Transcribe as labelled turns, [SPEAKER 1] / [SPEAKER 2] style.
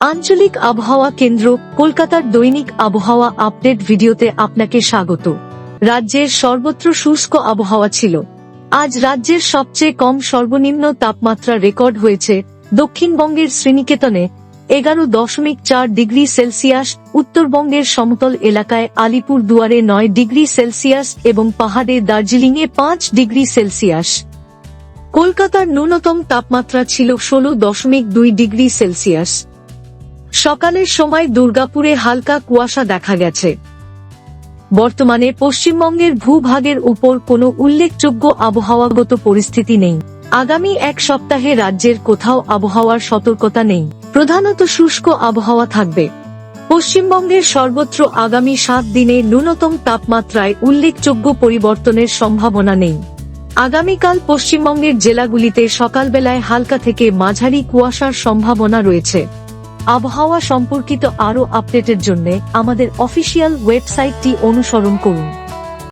[SPEAKER 1] আঞ্চলিক আবহাওয়া কেন্দ্র কলকাতার দৈনিক আবহাওয়া আপডেট ভিডিওতে আপনাকে স্বাগত। রাজ্যের সর্বত্র শুষ্ক আবহাওয়া ছিল। আজ রাজ্যের সবচেয়ে কম সর্বনিম্ন তাপমাত্রা রেকর্ড হয়েছে দক্ষিণবঙ্গের শ্রীনিকেতনে 11.4 ডিগ্রি সেলসিয়াস, উত্তরবঙ্গের সমতল এলাকায় আলিপুর দুয়ারে 9 ডিগ্রি সেলসিয়াস এবং পাহাড়ে দার্জিলিংয়ে 5 ডিগ্রি সেলসিয়াস। কলকাতার ন্যূনতম তাপমাত্রা ছিল 16.2 ডিগ্রি সেলসিয়াস। সকালের সময় দুর্গাপুরে হালকা কুয়াশা দেখা গেছে। বর্তমানে পশ্চিমবঙ্গের ভূভাগের উপর কোনো উল্লেখযোগ্য আবহাওয়াগত পরিস্থিতি নেই। আগামী এক সপ্তাহে রাজ্যের কোথাও আবহাওয়ার সতর্কতা নেই। প্রধানত শুষ্ক আবহাওয়া থাকবে। পশ্চিমবঙ্গের সর্বত্র আগামী 7 দিনে ন্যূনতম তাপমাত্রায় উল্লেখযোগ্য পরিবর্তনের সম্ভাবনা নেই। আগামীকাল পশ্চিমবঙ্গের জেলাগুলিতে সকালবেলায় হালকা থেকে মাঝারি কুয়াশার সম্ভাবনা রয়েছে। আবহাওয়া সম্পর্কিত আরও আপডেটের জন্য আমাদের অফিসিয়াল ওয়েবসাইটটি অনুসরণ করুন।